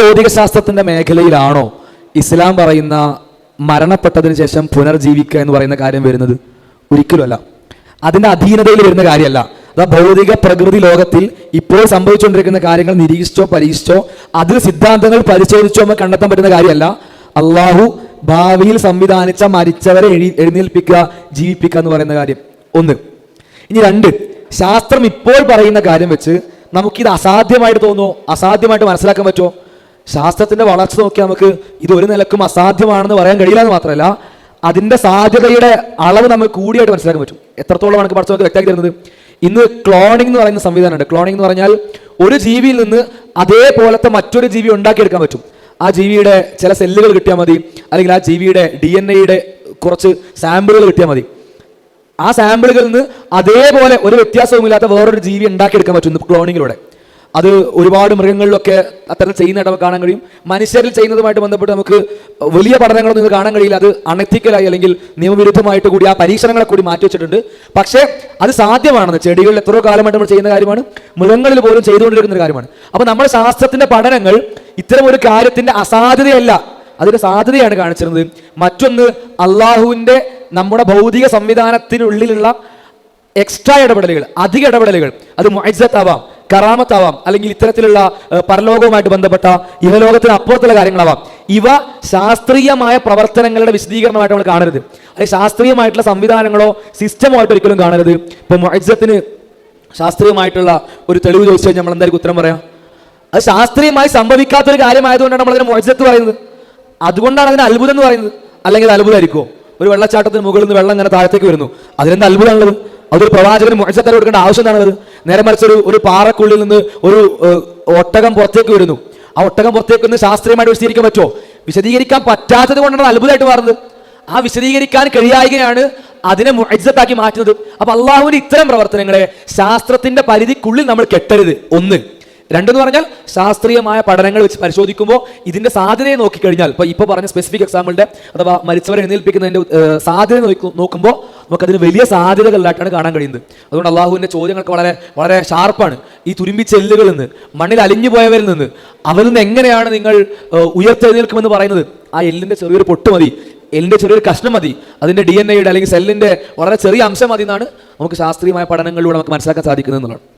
ഭൗതിക ശാസ്ത്രത്തിന്റെ മേഖലയിലാണോ ഇസ്ലാം പറയുന്ന മരണപ്പെട്ടതിന് ശേഷം പുനർജീവിക്കുക എന്ന് പറയുന്ന കാര്യം വരുന്നത്? ഒരിക്കലുമല്ല. അതിന്റെ അധീനതയിൽ വരുന്ന കാര്യമല്ല. അതാ ഭൗതിക പ്രകൃതി ലോകത്തിൽ ഇപ്പോൾ സംഭവിച്ചുകൊണ്ടിരിക്കുന്ന കാര്യങ്ങൾ നിരീക്ഷിച്ചോ പരീക്ഷിച്ചോ അതിൽ സിദ്ധാന്തങ്ങൾ പരിശോധിച്ചോ നമുക്ക് കണ്ടെത്താൻ പറ്റുന്ന കാര്യമല്ല. അള്ളാഹു ഭാവിയിൽ സംവിധാനിച്ച മരിച്ചവരെ എഴുന്നേൽപ്പിക്കുക, ജീവിപ്പിക്കുക എന്ന് പറയുന്ന കാര്യം ഒന്ന്. ഇനി രണ്ട്, ശാസ്ത്രം ഇപ്പോൾ പറയുന്ന കാര്യം വെച്ച് നമുക്കിത് അസാധ്യമായിട്ട് തോന്നുമോ, അസാധ്യമായിട്ട് മനസ്സിലാക്കാൻ പറ്റുമോ? ശാസ്ത്രത്തിന്റെ വളർച്ച നോക്കിയാൽ നമുക്ക് ഇത് ഒരു നിലക്കും അസാധ്യമാണെന്ന് പറയാൻ കഴിയില്ല എന്ന് മാത്രമല്ല, അതിന്റെ സാധ്യതയുടെ അളവ് നമുക്ക് കൂടിയായിട്ട് മനസ്സിലാക്കാൻ പറ്റും. എത്രത്തോളം നമുക്ക് പഠിച്ചവർക്ക് വ്യക്തമാക്കി തരുന്നത്, ഇന്ന് ക്ലോണിംഗ് എന്ന് പറയുന്ന സംവിധാനമുണ്ട്. ക്ലോണിംഗ് എന്ന് പറഞ്ഞാൽ ഒരു ജീവിയിൽ നിന്ന് അതേപോലത്തെ മറ്റൊരു ജീവി ഉണ്ടാക്കിയെടുക്കാൻ പറ്റും. ആ ജീവിയുടെ ചില സെല്ലുകൾ കിട്ടിയാൽ മതി, അല്ലെങ്കിൽ ആ ജീവിയുടെ DNA കുറച്ച് സാമ്പിളുകൾ കിട്ടിയാൽ മതി. ആ സാമ്പിളുകളിൽ നിന്ന് അതേപോലെ ഒരു വ്യത്യാസവുമില്ലാത്ത വേറൊരു ജീവി ഉണ്ടാക്കിയെടുക്കാൻ പറ്റും ക്ലോണിങ്ങിലൂടെ. അത് ഒരുപാട് മൃഗങ്ങളിലൊക്കെ അത്തരം ചെയ്യുന്നതായിട്ട് നമുക്ക് കാണാൻ കഴിയും. മനുഷ്യരിൽ ചെയ്യുന്നതുമായിട്ട് ബന്ധപ്പെട്ട് നമുക്ക് വലിയ പഠനങ്ങളൊന്നും ഇത് കാണാൻ കഴിയില്ല. അത് അണത്തിക്കലായി അല്ലെങ്കിൽ നിയമവിരുദ്ധമായിട്ട് കൂടി ആ പരീക്ഷണങ്ങളെ കൂടി മാറ്റി വെച്ചിട്ടുണ്ട്. പക്ഷേ അത് സാധ്യമാണെന്ന്, ചെടികളിൽ എത്രയോ കാലമായിട്ട് നമ്മൾ ചെയ്യുന്ന കാര്യമാണ്, മൃഗങ്ങളിൽ പോലും ചെയ്തുകൊണ്ടിരിക്കുന്ന ഒരു കാര്യമാണ്. അപ്പൊ നമ്മുടെ ശാസ്ത്രത്തിന്റെ പഠനങ്ങൾ ഇത്തരം ഒരു കാര്യത്തിന്റെ അസാധ്യതയല്ല, അതിന്റെ സാധ്യതയാണ് കാണിച്ചിരുന്നത്. മറ്റൊന്ന്, അള്ളാഹുവിന്റെ നമ്മുടെ ഭൗതിക സംവിധാനത്തിനുള്ളിലുള്ള എക്സ്ട്രാ ഇടപെടലുകൾ, അധിക ഇടപെടലുകൾ, അത് മുഅ്ജിസത്താവാം, കറാമത്താവാം, അല്ലെങ്കിൽ ഇത്തരത്തിലുള്ള പരലോകവുമായിട്ട് ബന്ധപ്പെട്ട ഇഹലോകത്തിന് അപ്പുറത്തുള്ള കാര്യങ്ങളാവാം. ഇവ ശാസ്ത്രീയമായ പ്രവർത്തനങ്ങളുടെ വിശദീകരണമായിട്ട് നമ്മൾ കാണരുത്. അത് ശാസ്ത്രീയമായിട്ടുള്ള സംവിധാനങ്ങളോ സിസ്റ്റമോ ആയിട്ട് ഒരിക്കലും കാണരുത്. ഇപ്പൊ മുഅ്ജിസത്തിന് ശാസ്ത്രീയമായിട്ടുള്ള ഒരു തെളിവ് ചോദിച്ചു കഴിഞ്ഞാൽ നമ്മൾ എന്തായിരിക്കും ഉത്തരം പറയാം? അത് ശാസ്ത്രീയമായി സംഭവിക്കാത്തൊരു കാര്യമായതുകൊണ്ടാണ് നമ്മൾ അതിന് മുഅ്ജിസത്ത് പറയുന്നത്. അതുകൊണ്ടാണ് അതിന് അത്ഭുതം എന്ന് പറയുന്നത്. അല്ലെങ്കിൽ അത് അത്ഭുതമായിരിക്കുമോ? ഒരു വെള്ളച്ചാട്ടത്തിന് മുകളിൽ നിന്ന് വെള്ളം ഇങ്ങനെ താഴത്തേക്ക് വരുന്നു, അതിനെന്താ അത്ഭുതമാണുള്ളത്? അതൊരു പ്രവാചകന് മുഅ്ജിസത്തായി കൊടുക്കേണ്ട ആവശ്യം എന്താണത്? നേരെ മറിച്ച് ഒരു പാറക്കുള്ളിൽ നിന്ന് ഒരു ഒട്ടകം പുറത്തേക്ക് വരുന്നു, ആ ഒട്ടകം പുറത്തേക്ക് നിന്ന് ശാസ്ത്രീയമായിട്ട് വിശദീകരിക്കാൻ പറ്റുമോ? വിശദീകരിക്കാൻ പറ്റാത്തത് കൊണ്ടാണ് അത്ഭുതമായിട്ട് മാറുന്നത്. ആ വിശദീകരിക്കാൻ കഴിയായികയാണ് അതിനെ മുഅ്ജിസത്താക്കി മാറ്റുന്നത്. അപ്പൊ അള്ളാഹുവിന്റെ ഇത്തരം പ്രവർത്തനങ്ങളെ ശാസ്ത്രത്തിന്റെ പരിധിക്കുള്ളിൽ നമ്മൾ കെട്ടരുത്. ഒന്ന്. രണ്ടെന്ന് പറഞ്ഞാൽ ശാസ്ത്രീയമായ പഠനങ്ങൾ വെച്ച് പരിശോധിക്കുമ്പോൾ ഇതിന്റെ സാധ്യതയെ നോക്കിക്കഴിഞ്ഞാൽ, ഇപ്പൊ പറഞ്ഞ സ്പെസിഫിക് എക്സാമ്പിളിന്റെ അഥവാ മരിച്ചവരെ എഴുന്നേൽപ്പിക്കുന്നതിന്റെ സാധ്യത നോക്കുമ്പോൾ നമുക്കതിന് വലിയ സാധ്യതകളിലായിട്ടാണ് കാണാൻ കഴിയുന്നത്. അതുകൊണ്ട് അള്ളാഹുവിന്റെ ചോദ്യങ്ങൾക്ക് വളരെ വളരെ ഷാർപ്പാണ്. ഈ തുരുമ്പിച്ച എല്ലുകളിൽ നിന്ന്, മണ്ണിൽ അലിഞ്ഞു പോയവരിൽ നിന്ന്, അവരിൽ നിന്ന് എങ്ങനെയാണ് നിങ്ങൾ ഉയർത്തെഴുന്നേൽക്കുമെന്ന് പറയുന്നത്? ആ എല്ലിന്റെ ചെറിയൊരു പൊട്ട് മതി, എല്ലിന്റെ ചെറിയൊരു കഷ്ണം മതി, അതിന്റെ DNA അല്ലെങ്കിൽ സെല്ലിന്റെ വളരെ ചെറിയ അംശം മതി എന്നാണ് നമുക്ക് ശാസ്ത്രീയമായ പഠനങ്ങളിലൂടെ നമുക്ക് മനസ്സിലാക്കാൻ സാധിക്കുന്നത് എന്നുള്ളതാണ്.